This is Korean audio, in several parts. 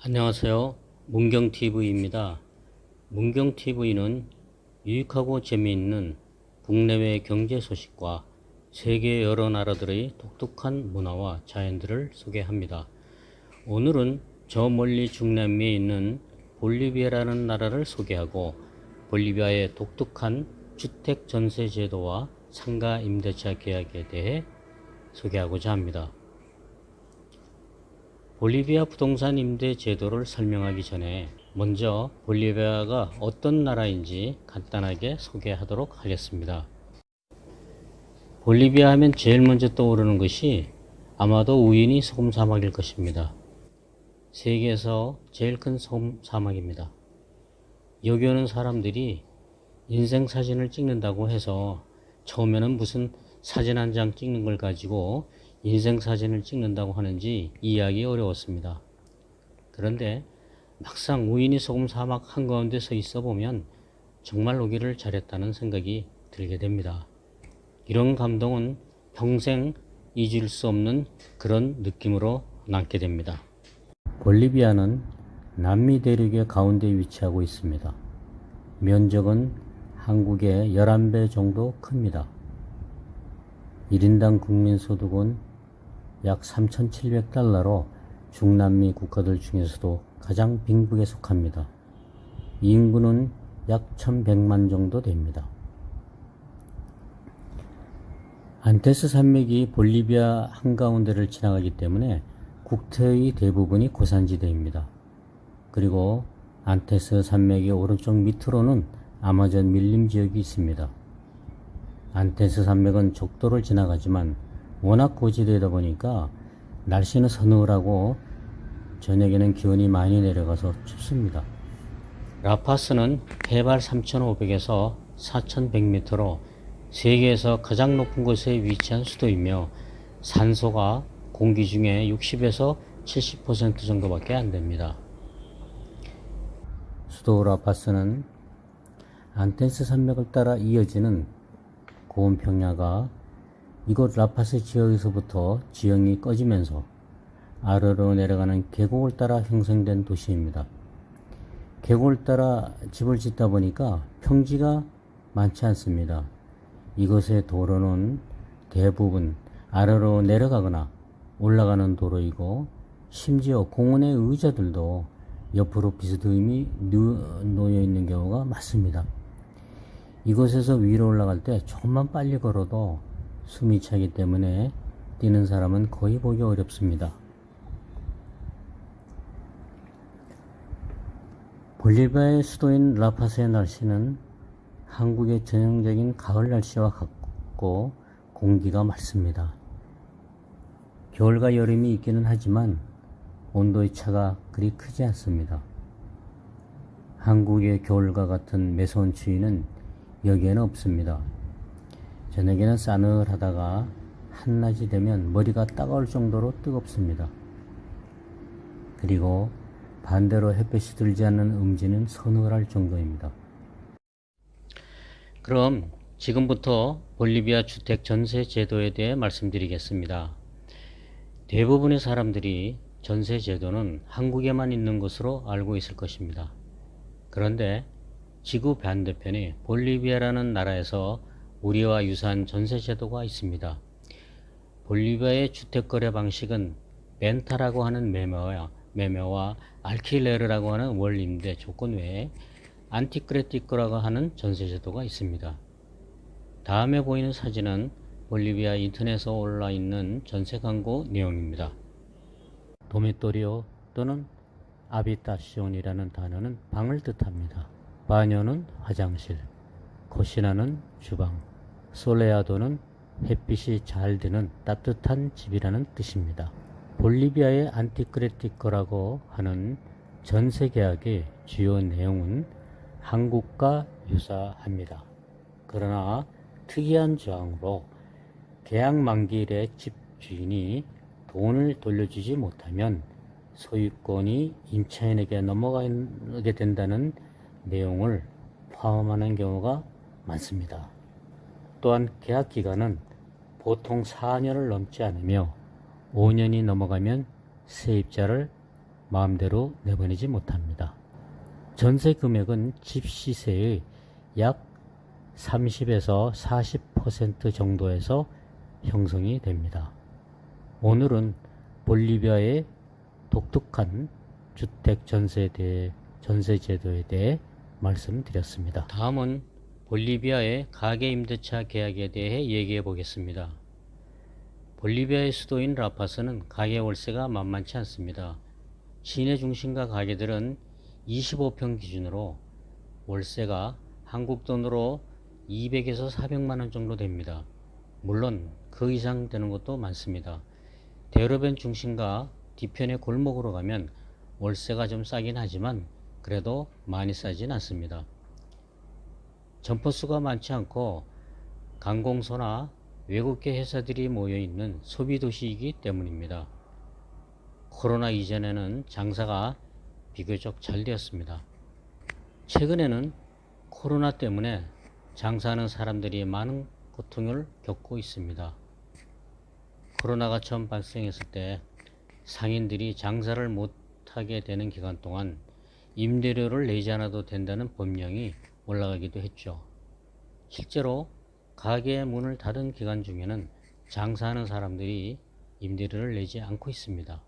안녕하세요. 문경TV입니다. 문경TV는 유익하고 재미있는 국내외 경제 소식과 세계 여러 나라들의 독특한 문화와 자연들을 소개합니다. 오늘은 저 멀리 중남미에 있는 볼리비아라는 나라를 소개하고 볼리비아의 독특한 주택 전세 제도와 상가 임대차 계약에 대해 소개하고자 합니다. 볼리비아 부동산 임대 제도를 설명하기 전에 먼저 볼리비아가 어떤 나라인지 간단하게 소개하도록 하겠습니다. 볼리비아 하면 제일 먼저 떠오르는 것이 아마도 우유니 소금 사막일 것입니다. 세계에서 제일 큰 소금 사막입니다. 여기 오는 사람들이 인생 사진을 찍는다고 해서 처음에는 무슨 사진 한 장 찍는 걸 가지고 인생 사진을 찍는다고 하는지 이해하기 어려웠습니다. 그런데 막상 우유니 소금 사막 한가운데 서 있어 보면 정말 오기를 잘했다는 생각이 들게 됩니다. 이런 감동은 평생 잊을 수 없는 그런 느낌으로 남게 됩니다. 볼리비아는 남미 대륙의 가운데 위치하고 있습니다. 면적은 한국의 11배 정도 큽니다. 1인당 국민소득은 약 3,700달러로 중남미 국가들 중에서도 가장 빈국에 속합니다. 인구는 약 1,100만 정도 됩니다. 안테스 산맥이 볼리비아 한가운데를 지나가기 때문에 국토의 대부분이 고산지대입니다. 그리고 안테스 산맥의 오른쪽 밑으로는 아마존 밀림 지역이 있습니다. 안테스 산맥은 적도를 지나가지만 워낙 고지대다 보니까 날씨는 서늘하고 저녁에는 기온이 많이 내려가서 춥습니다. 라파스는 해발 3,500에서 4,100m로 세계에서 가장 높은 곳에 위치한 수도이며 산소가 공기 중에 60에서 70% 정도밖에 안 됩니다. 수도 라파스는 안테스 산맥을 따라 이어지는 고온 평야가 이곳 라파스 지역에서부터 지형이 꺼지면서 아래로 내려가는 계곡을 따라 형성된 도시입니다. 계곡을 따라 집을 짓다 보니까 평지가 많지 않습니다. 이곳의 도로는 대부분 아래로 내려가거나 올라가는 도로이고 심지어 공원의 의자들도 옆으로 비스듬히 놓여 있는 경우가 많습니다. 이곳에서 위로 올라갈 때 조금만 빨리 걸어도 숨이 차기 때문에 뛰는 사람은 거의 보기 어렵습니다. 볼리비아의 수도인 라파스의 날씨는 한국의 전형적인 가을 날씨와 같고 공기가 맑습니다. 겨울과 여름이 있기는 하지만 온도의 차가 그리 크지 않습니다. 한국의 겨울과 같은 매서운 추위는 여기에는 없습니다. 저녁에는 싸늘하다가 한낮이 되면 머리가 따가울 정도로 뜨겁습니다. 그리고 반대로 햇볕이 들지 않는 음지는 서늘할 정도입니다. 그럼 지금부터 볼리비아 주택 전세 제도에 대해 말씀드리겠습니다. 대부분의 사람들이 전세 제도는 한국에만 있는 것으로 알고 있을 것입니다. 그런데 지구 반대편에 볼리비아라는 나라에서 우리와 유사한 전세 제도가 있습니다. 볼리비아의 주택거래 방식은 렌타라고 하는 매매와 알킬레르라고 하는 월임대 조건 외에 안티크레티코라고 하는 전세 제도가 있습니다. 다음에 보이는 사진은 볼리비아 인터넷에 올라 있는 전세 광고 내용입니다. 도미토리오 또는 아비타시온이라는 단어는 방을 뜻합니다. 바녀는 화장실, 코시나는 주방, 솔레아도는 햇빛이 잘 드는 따뜻한 집이라는 뜻입니다. 볼리비아의 안티크레티코라고 하는 전세 계약의 주요 내용은 한국과 유사합니다. 그러나 특이한 조항으로 계약 만기일에 집 주인이 돈을 돌려주지 못하면 소유권이 임차인에게 넘어가게 된다는 내용을 포함하는 경우가 많습니다. 또한 계약 기간은 보통 4년을 넘지 않으며 5년이 넘어가면 세입자를 마음대로 내보내지 못합니다. 전세 금액은 집 시세의 약 30에서 40% 정도에서 형성이 됩니다. 오늘은 볼리비아의 독특한 주택 전세 제도에 대해 말씀드렸습니다. 다음은 볼리비아의 가계임대차 계약에 대해 얘기해 보겠습니다. 볼리비아의 수도인 라파스는 가계 월세가 만만치 않습니다. 시내 중심가 가게들은 25평 기준으로 월세가 한국 돈으로 200에서 400만원 정도 됩니다. 물론 그 이상 되는 것도 많습니다. 대로변 중심가 뒤편의 골목으로 가면 월세가 좀 싸긴 하지만 그래도 많이 싸진 않습니다. 점포수가 많지 않고 관공서나 외국계 회사들이 모여있는 소비도시이기 때문입니다. 코로나 이전에는 장사가 비교적 잘 되었습니다. 최근에는 코로나 때문에 장사하는 사람들이 많은 고통을 겪고 있습니다. 코로나가 처음 발생했을 때 상인들이 장사를 못하게 되는 기간 동안 임대료를 내지 않아도 된다는 법령이 올라가기도 했죠. 실제로 가게의 문을 닫은 기간 중에는 장사하는 사람들이 임대료를 내지 않고 있습니다.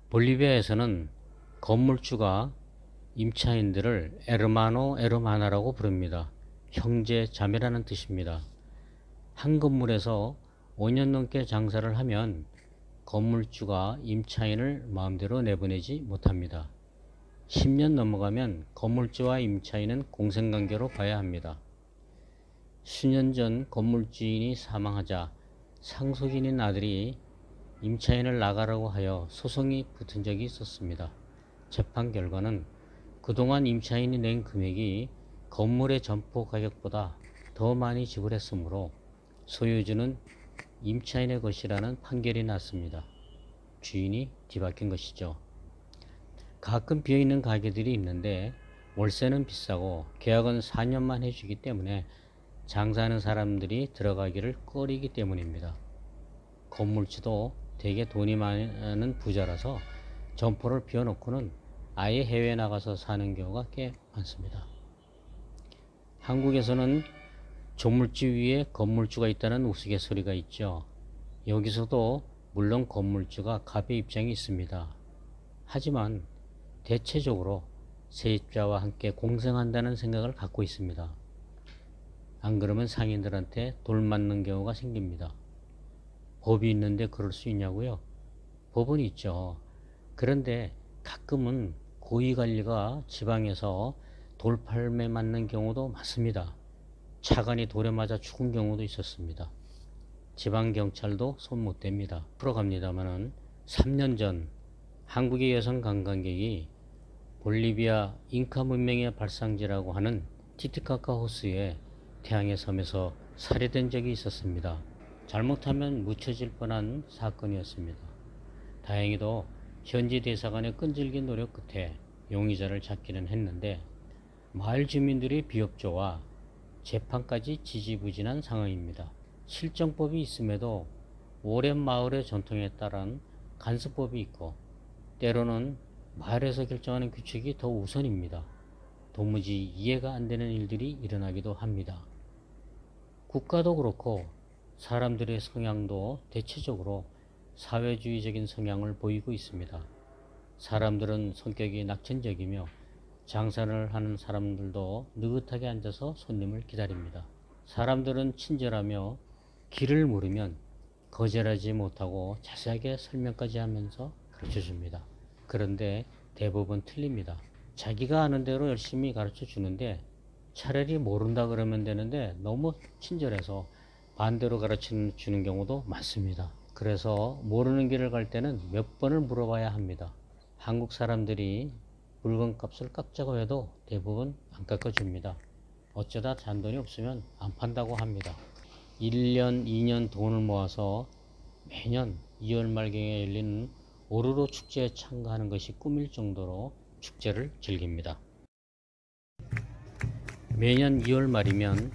볼리비아에서는 건물주가 임차인들을 에르마나라고 부릅니다. 형제, 자매라는 뜻입니다. 한 건물에서 5년 넘게 장사를 하면 건물주가 임차인을 마음대로 내보내지 못합니다. 10년 넘어가면 건물주와 임차인은 공생관계로 봐야 합니다. 수년 전 건물주인이 사망하자 상속인인 아들이 임차인을 나가라고 하여 소송이 붙은 적이 있었습니다. 재판 결과는 그동안 임차인이 낸 금액이 건물의 점포 가격보다 더 많이 지불했으므로 소유주는 임차인의 것이라는 판결이 났습니다. 주인이 뒤바뀐 것이죠. 가끔 비어있는 가게들이 있는데 월세는 비싸고 계약은 4년만 해주기 때문에 장사하는 사람들이 들어가기를 꺼리기 때문입니다. 건물주도 대개 돈이 많은 부자라서 점포를 비워놓고는 아예 해외에 나가서 사는 경우가 꽤 많습니다. 한국에서는 조물주 위에 건물주가 있다는 우스갯소리가 있죠. 여기서도 물론 건물주가 갑의 입장이 있습니다. 하지만 대체적으로 세입자와 함께 공생한다는 생각을 갖고 있습니다. 안 그러면 상인들한테 돌 맞는 경우가 생깁니다. 법이 있는데 그럴 수 있냐고요? 법은 있죠. 그런데 가끔은 고위관리가 지방에서 돌팔매 맞는 경우도 많습니다. 차관이 돌에 맞아 죽은 경우도 있었습니다. 지방경찰도 손 못 댑니다. 풀어갑니다마는 3년 전 한국의 여성 관광객이 볼리비아 잉카 문명의 발상지라고 하는 티티카카 호수에 태양의 섬에서 살해된 적이 있었습니다. 잘못하면 묻혀질 뻔한 사건이었습니다. 다행히도 현지 대사관의 끈질긴 노력 끝에 용의자를 잡기는 했는데 마을 주민들의 비협조와 재판까지 지지부진한 상황입니다. 실정법이 있음에도 오랜 마을의 전통에 따른 간수법이 있고 때로는 마을에서 결정하는 규칙이 더 우선입니다. 도무지 이해가 안 되는 일들이 일어나기도 합니다. 국가도 그렇고 사람들의 성향도 대체적으로 사회주의적인 성향을 보이고 있습니다. 사람들은 성격이 낙천적이며 장사를 하는 사람들도 느긋하게 앉아서 손님을 기다립니다. 사람들은 친절하며 길을 물으면 거절하지 못하고 자세하게 설명까지 하면서 가르쳐줍니다. 그런데 대부분 틀립니다. 자기가 아는 대로 열심히 가르쳐 주는데 차라리 모른다 그러면 되는데 너무 친절해서 반대로 가르쳐 주는 경우도 많습니다. 그래서 모르는 길을 갈 때는 몇 번을 물어봐야 합니다. 한국 사람들이 물건값을 깎자고 해도 대부분 안 깎아줍니다. 어쩌다 잔돈이 없으면 안 판다고 합니다. 1년, 2년 돈을 모아서 매년 2월 말경에 열리는 오르로 축제에 참가하는 것이 꿈일 정도로 축제를 즐깁니다. 매년 2월 말이면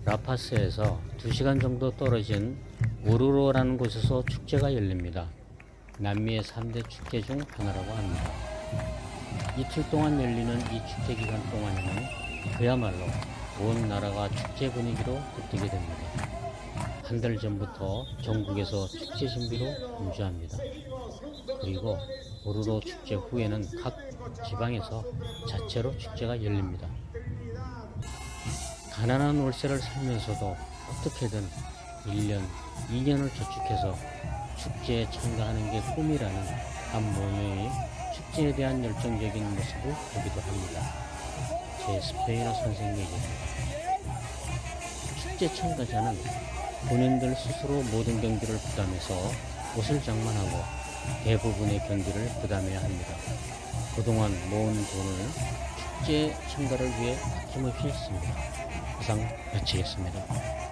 라파스에서 2시간 정도 떨어진 오르로라는 곳에서 축제가 열립니다. 남미의 3대 축제 중 하나라고 합니다. 이틀 동안 열리는 이 축제 기간 동안에는 그야말로 온 나라가 축제 분위기로 깃들게 됩니다. 한 달 전부터 전국에서 축제 준비로 분주합니다. 그리고 오로로 축제 후에는 각 지방에서 자체로 축제가 열립니다. 가난한 월세를 살면서도 어떻게든 1년, 2년을 저축해서 축제에 참가하는 게 꿈이라는 한 모녀의 축제에 대한 열정적인 모습을 보기도 합니다. 제 스페인어 선생 얘기입니다. 축제 참가자는 본인들 스스로 모든 경비를 부담해서 옷을 장만하고 대부분의 경비를 부담해야 합니다. 그동안 모은 돈을 축제 참가를 위해 아낌없이 했습니다. 이상 마치겠습니다.